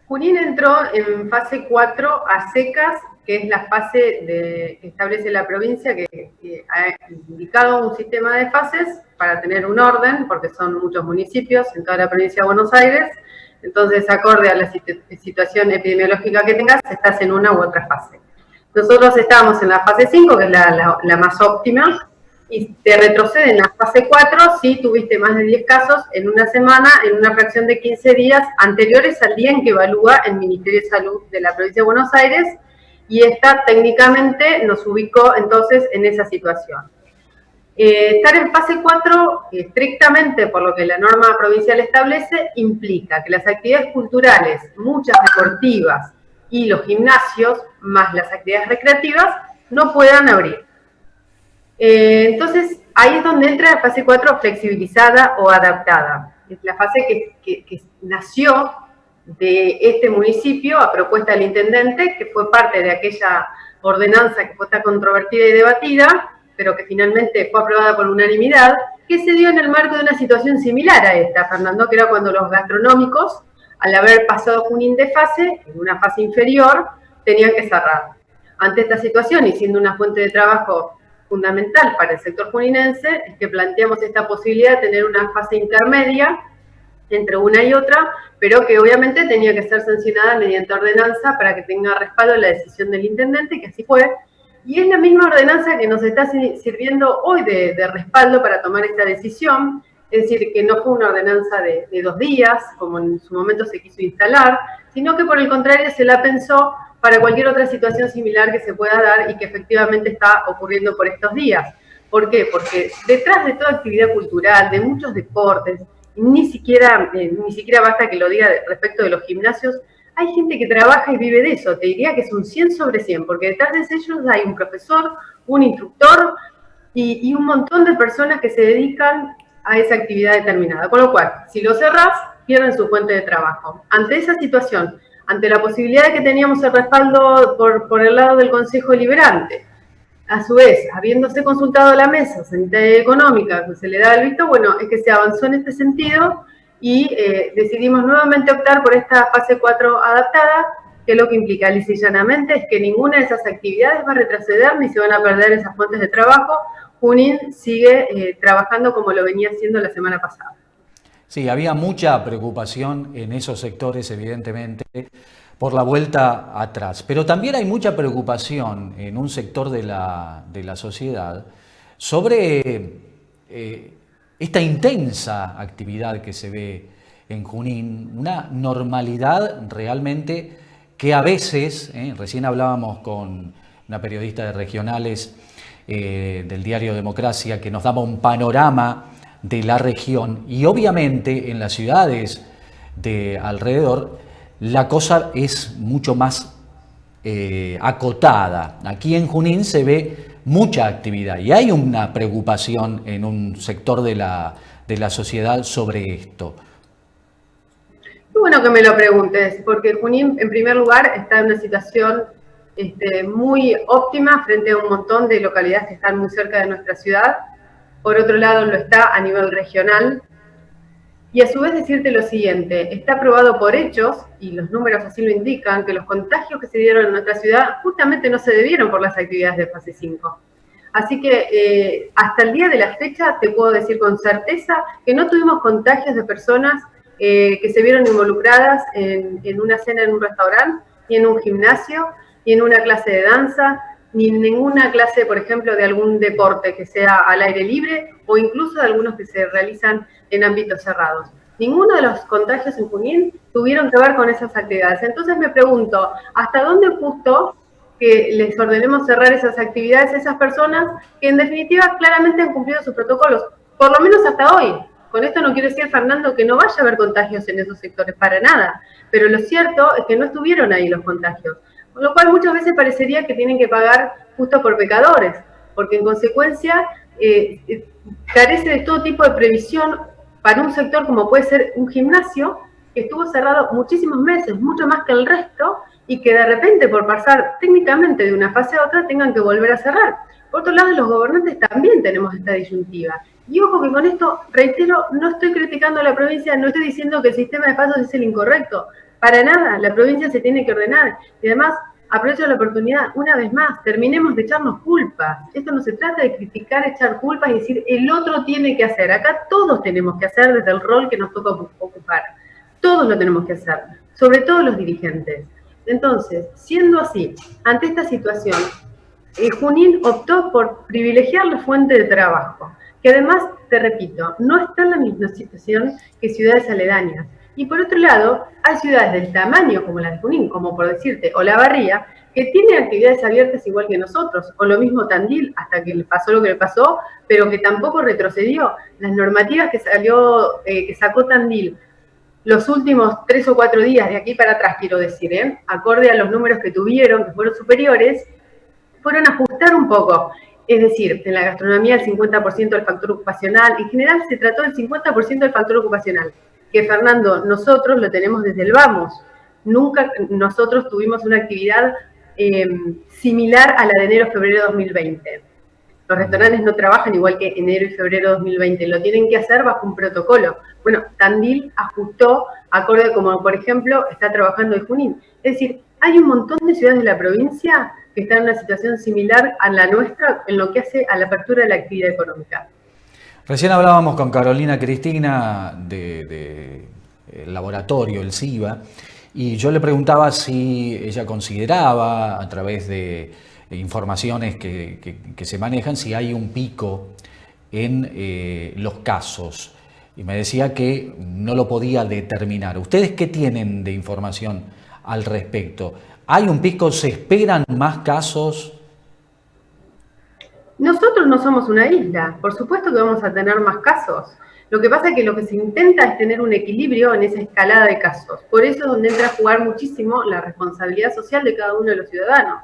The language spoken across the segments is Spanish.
Junín entró en fase 4 a secas, que es la fase que establece la provincia, que ha indicado un sistema de fases para tener un orden, porque son muchos municipios en toda la provincia de Buenos Aires. Entonces, acorde a la situación epidemiológica que tengas, estás en una u otra fase. Nosotros estábamos en la fase 5, que es la más óptima, y te retroceden a fase 4 si tuviste más de 10 casos en una semana, en una fracción de 15 días anteriores al día en que evalúa el Ministerio de Salud de la provincia de Buenos Aires, y esta técnicamente nos ubicó entonces en esa situación. Estar en fase 4, estrictamente por lo que la norma provincial establece, implica que las actividades culturales, muchas deportivas, y los gimnasios, más las actividades recreativas, no puedan abrir. Entonces, ahí es donde entra la fase 4 flexibilizada o adaptada. Es la fase que nació de este municipio a propuesta del intendente, que fue parte de aquella ordenanza que fue tan controvertida y debatida, pero que finalmente fue aprobada por unanimidad, que se dio en el marco de una situación similar a esta, Fernando, que era cuando los gastronómicos, al haber pasado Junín de fase, en una fase inferior, tenían que cerrar. Ante esta situación, y siendo una fuente de trabajo fundamental para el sector juninense, es que planteamos esta posibilidad de tener una fase intermedia entre una y otra, pero que obviamente tenía que ser sancionada mediante ordenanza para que tenga respaldo la decisión del intendente, que así fue. Y es la misma ordenanza que nos está sirviendo hoy de respaldo para tomar esta decisión, es decir, que no fue una ordenanza de 2 días, como en su momento se quiso instalar, sino que por el contrario se la pensó para cualquier otra situación similar que se pueda dar y que efectivamente está ocurriendo por estos días. ¿Por qué? Porque detrás de toda actividad cultural, de muchos deportes, ni siquiera basta que lo diga respecto de los gimnasios, hay gente que trabaja y vive de eso. Te diría que es un 100 sobre 100, porque detrás de ellos hay un profesor, un instructor y un montón de personas que se dedican a esa actividad determinada. Con lo cual, si lo cerrás, pierden su fuente de trabajo. Ante esa situación, ante la posibilidad de que teníamos el respaldo por el lado del Consejo Deliberante, a su vez, habiéndose consultado la mesa sanitaria y económica, que se le da el visto, bueno, es que se avanzó en este sentido y decidimos nuevamente optar por esta fase 4 adaptada, que lo que implica lisa y llanamente es que ninguna de esas actividades va a retroceder ni se van a perder esas fuentes de trabajo. Junín sigue trabajando como lo venía haciendo la semana pasada. Sí, había mucha preocupación en esos sectores, evidentemente, por la vuelta atrás. Pero también hay mucha preocupación en un sector de la sociedad sobre esta intensa actividad que se ve en Junín, una normalidad realmente que a veces, recién hablábamos con una periodista de regionales del diario Democracia, que nos daba un panorama de la región, y obviamente en las ciudades de alrededor la cosa es mucho más acotada. Aquí en Junín se ve mucha actividad y hay una preocupación en un sector de la sociedad sobre esto. Qué bueno que me lo preguntes, porque Junín, en primer lugar, está en una situación muy óptima frente a un montón de localidades que están muy cerca de nuestra ciudad. Por otro lado, lo está a nivel regional. Y a su vez decirte lo siguiente, está probado por hechos, y los números así lo indican, que los contagios que se dieron en nuestra ciudad justamente no se debieron por las actividades de fase 5. Así que hasta el día de la fecha te puedo decir con certeza que no tuvimos contagios de personas que se vieron involucradas en una cena en un restaurante, ni en un gimnasio, ni en una clase de danza, ni en ninguna clase, por ejemplo, de algún deporte que sea al aire libre o incluso de algunos que se realizan en ámbitos cerrados. Ninguno de los contagios en Junín tuvieron que ver con esas actividades. Entonces me pregunto, ¿hasta dónde es justo que les ordenemos cerrar esas actividades a esas personas que en definitiva claramente han cumplido sus protocolos, por lo menos hasta hoy? Con esto no quiero decir, Fernando, que no vaya a haber contagios en esos sectores, para nada, pero lo cierto es que no estuvieron ahí los contagios, con lo cual muchas veces parecería que tienen que pagar justo por pecadores, porque en consecuencia carece de todo tipo de previsión para un sector como puede ser un gimnasio, que estuvo cerrado muchísimos meses, mucho más que el resto, y que de repente por pasar técnicamente de una fase a otra tengan que volver a cerrar. Por otro lado, los gobernantes también tenemos esta disyuntiva. Y ojo que con esto, reitero, no estoy criticando a la provincia, no estoy diciendo que el sistema de pasos es el incorrecto. Para nada, la provincia se tiene que ordenar. Y además, aprovecho la oportunidad, una vez más, terminemos de echarnos culpas. Esto no se trata de criticar, echar culpas y decir, el otro tiene que hacer. Acá todos tenemos que hacer desde el rol que nos toca ocupar. Todos lo tenemos que hacer, sobre todo los dirigentes. Entonces, siendo así, ante esta situación, Junín optó por privilegiar la fuente de trabajo, que además, te repito, no está en la misma situación que ciudades aledañas. Y por otro lado, hay ciudades del tamaño como la de Junín, como por decirte Olavarría, que tienen actividades abiertas igual que nosotros, o lo mismo Tandil, hasta que le pasó lo que le pasó, pero que tampoco retrocedió. Las normativas que sacó Tandil los últimos 3 o 4 días, de aquí para atrás quiero decir, acorde a los números que tuvieron, que fueron superiores, fueron a ajustar un poco. Es decir, en la gastronomía el 50% del factor ocupacional, en general se trató del 50% del factor ocupacional, que Fernando, nosotros lo tenemos desde el vamos. Nunca nosotros tuvimos una actividad similar a la de enero-febrero 2020. Los restaurantes no trabajan igual que enero y febrero 2020, lo tienen que hacer bajo un protocolo. Bueno, Tandil ajustó acorde como, por ejemplo, está trabajando el Junín. Es decir, hay un montón de ciudades de la provincia que están en una situación similar a la nuestra en lo que hace a la apertura de la actividad económica. Recién hablábamos con Carolina Cristina de el laboratorio, el SIVA, y yo le preguntaba si ella consideraba, a través de informaciones que se manejan, si hay un pico en los casos. Y me decía que no lo podía determinar. ¿Ustedes qué tienen de información al respecto? ¿Hay un pico? ¿Se esperan más casos? Nosotros no somos una isla, por supuesto que vamos a tener más casos. Lo que pasa es que lo que se intenta es tener un equilibrio en esa escalada de casos. Por eso es donde entra a jugar muchísimo la responsabilidad social de cada uno de los ciudadanos.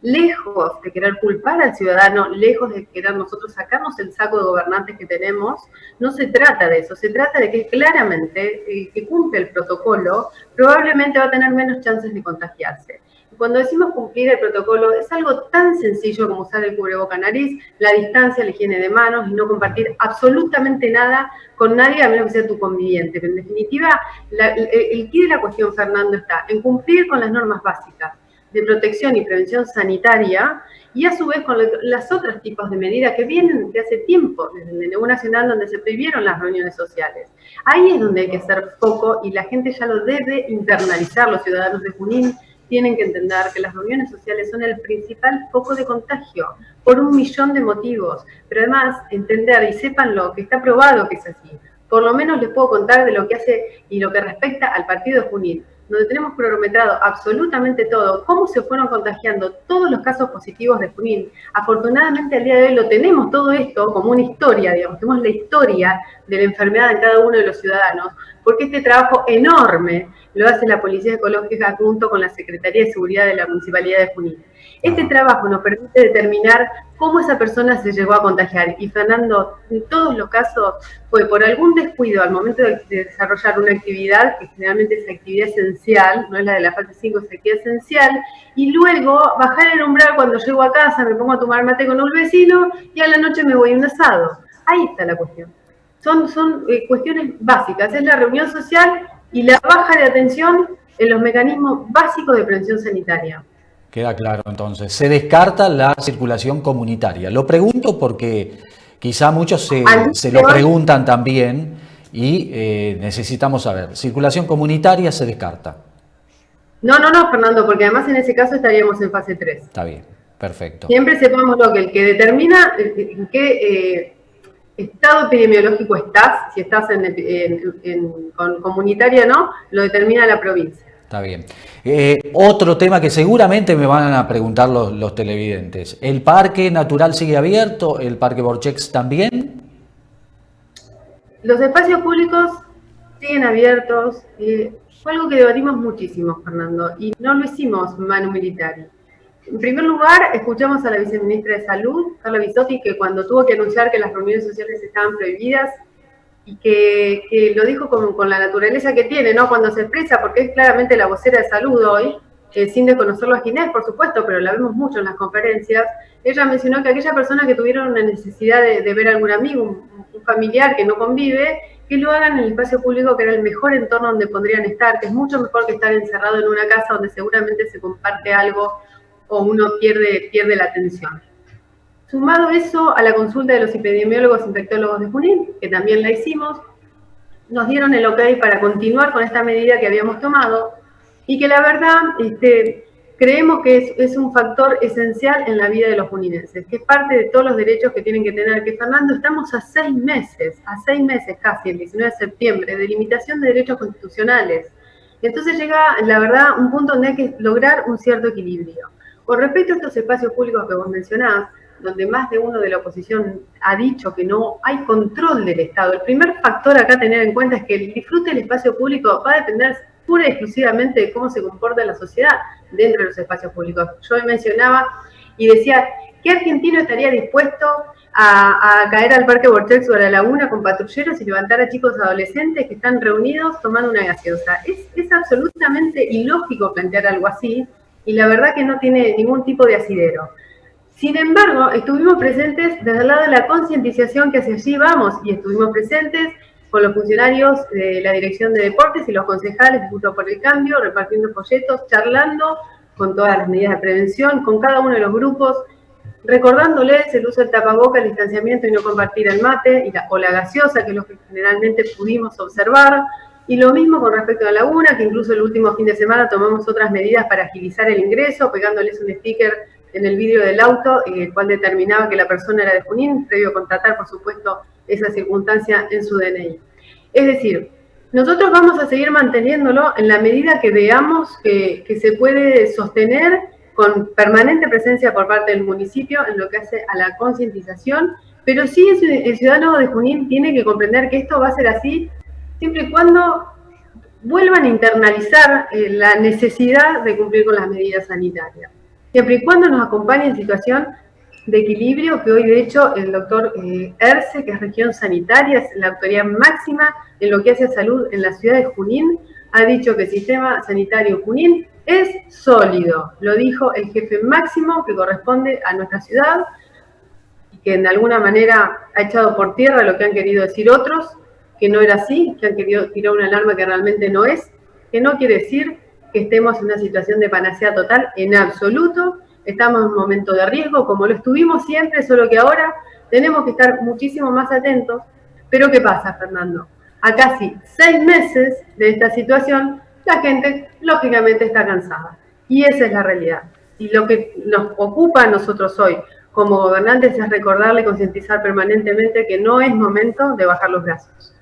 Lejos de querer culpar al ciudadano, lejos de querer nosotros sacarnos el saco de gobernantes que tenemos, no se trata de eso, se trata de que claramente el que cumple el protocolo probablemente va a tener menos chances de contagiarse. Cuando decimos cumplir el protocolo, es algo tan sencillo como usar el cubreboca-nariz, la distancia, la higiene de manos y no compartir absolutamente nada con nadie a menos que sea tu conviviente. Pero en definitiva, el quid de la cuestión, Fernando, está en cumplir con las normas básicas de protección y prevención sanitaria y a su vez con los otros tipos de medidas que vienen de hace tiempo, desde el DNU Nacional donde se prohibieron las reuniones sociales. Ahí es donde hay que hacer foco y la gente ya lo debe internalizar, los ciudadanos de Junín tienen que entender que las reuniones sociales son el principal foco de contagio por 1.000.000 de motivos, pero además entender y sépanlo que está probado que es así. Por lo menos les puedo contar de lo que hace y lo que respecta al partido de Junín, donde tenemos cronometrado absolutamente todo, cómo se fueron contagiando todos los casos positivos de Junín. Afortunadamente al día de hoy lo tenemos todo esto como una historia, digamos, tenemos la historia de la enfermedad en cada uno de los ciudadanos, porque este trabajo enorme lo hace la Policía Ecológica junto con la Secretaría de Seguridad de la Municipalidad de Junín. Este trabajo nos permite determinar cómo esa persona se llegó a contagiar. Y Fernando, en todos los casos fue por algún descuido al momento de desarrollar una actividad, que generalmente es actividad esencial, no es la de la fase 5, es actividad esencial, y luego bajar el umbral cuando llego a casa, me pongo a tomar mate con un vecino y a la noche me voy a un asado. Ahí está la cuestión. Son cuestiones básicas, es la reunión social y la baja de atención en los mecanismos básicos de prevención sanitaria. Queda claro, entonces. Se descarta la circulación comunitaria. Lo pregunto porque quizá muchos se lo preguntan también y necesitamos saber. ¿Circulación comunitaria se descarta? No, Fernando, porque además en ese caso estaríamos en fase 3. Está bien, perfecto. Siempre sepamos lo que el que determina en qué estado epidemiológico estás, si estás con comunitaria o no, lo determina la provincia. Está bien. Otro tema que seguramente me van a preguntar los televidentes. ¿El Parque Natural sigue abierto? ¿El Parque Borchex también? Los espacios públicos siguen abiertos. Fue algo que debatimos muchísimo, Fernando, y no lo hicimos manu militari. En primer lugar, escuchamos a la viceministra de Salud, Carla Bisotti, que cuando tuvo que anunciar que las reuniones sociales estaban prohibidas, y que lo dijo con la naturaleza que tiene, ¿no? Cuando se expresa, porque es claramente la vocera de salud hoy, sin desconocerlo a Ginés, por supuesto, pero la vemos mucho en las conferencias. Ella mencionó que aquella persona que tuvieron una necesidad de ver a algún amigo, un familiar que no convive, que lo hagan en el espacio público, que era el mejor entorno donde podrían estar, que es mucho mejor que estar encerrado en una casa donde seguramente se comparte algo o uno pierde la atención. Sumado eso a la consulta de los epidemiólogos e infectólogos de Junín, que también la hicimos, nos dieron el ok para continuar con esta medida que habíamos tomado y que la verdad creemos que es un factor esencial en la vida de los juninenses, que es parte de todos los derechos que tienen que tener. Que Fernando, estamos a 6 meses casi, el 19 de septiembre, de limitación de derechos constitucionales. Entonces llega, la verdad, un punto donde hay que lograr un cierto equilibrio. Con respecto a estos espacios públicos que vos mencionás, donde más de uno de la oposición ha dicho que no hay control del Estado, el primer factor acá a tener en cuenta es que el disfrute del espacio público va a depender pura y exclusivamente de cómo se comporta la sociedad dentro de los espacios públicos. Yo mencionaba y decía, ¿qué argentino estaría dispuesto a caer al Parque Vortex o a la Laguna con patrulleros y levantar a chicos adolescentes que están reunidos tomando una gaseosa? Es absolutamente ilógico plantear algo así, y la verdad que no tiene ningún tipo de asidero. Sin embargo, estuvimos presentes desde el lado de la concientización, que hacia allí vamos, y estuvimos presentes con los funcionarios de la Dirección de Deportes y los concejales de Juntos por el Cambio, repartiendo folletos, charlando con todas las medidas de prevención, con cada uno de los grupos, recordándoles el uso del tapaboca, el distanciamiento y no compartir el mate o la gaseosa, que es lo que generalmente pudimos observar. Y lo mismo con respecto a la Laguna, que incluso el último fin de semana tomamos otras medidas para agilizar el ingreso, pegándoles un sticker en el vidrio del auto, el cual determinaba que la persona era de Junín, previo a contratar, por supuesto, esa circunstancia en su DNI. Es decir, nosotros vamos a seguir manteniéndolo en la medida que veamos que se puede sostener con permanente presencia por parte del municipio en lo que hace a la concientización, pero sí el ciudadano de Junín tiene que comprender que esto va a ser así siempre y cuando vuelvan a internalizar la necesidad de cumplir con las medidas sanitarias. Siempre y cuando nos acompañe en situación de equilibrio, que hoy de hecho el doctor Erce, que es región sanitaria, es la autoridad máxima en lo que hace a salud en la ciudad de Junín, ha dicho que el sistema sanitario Junín es sólido. Lo dijo el jefe máximo que corresponde a nuestra ciudad y que de alguna manera ha echado por tierra lo que han querido decir otros, que no era así, que han querido tirar una alarma que realmente no es, que no quiere decir que estemos en una situación de panacea total en absoluto. Estamos en un momento de riesgo, como lo estuvimos siempre, solo que ahora tenemos que estar muchísimo más atentos. Pero ¿qué pasa, Fernando? A casi 6 meses de esta situación, la gente lógicamente está cansada. Y esa es la realidad. Y lo que nos ocupa a nosotros hoy como gobernantes es recordarle y concientizar permanentemente que no es momento de bajar los brazos.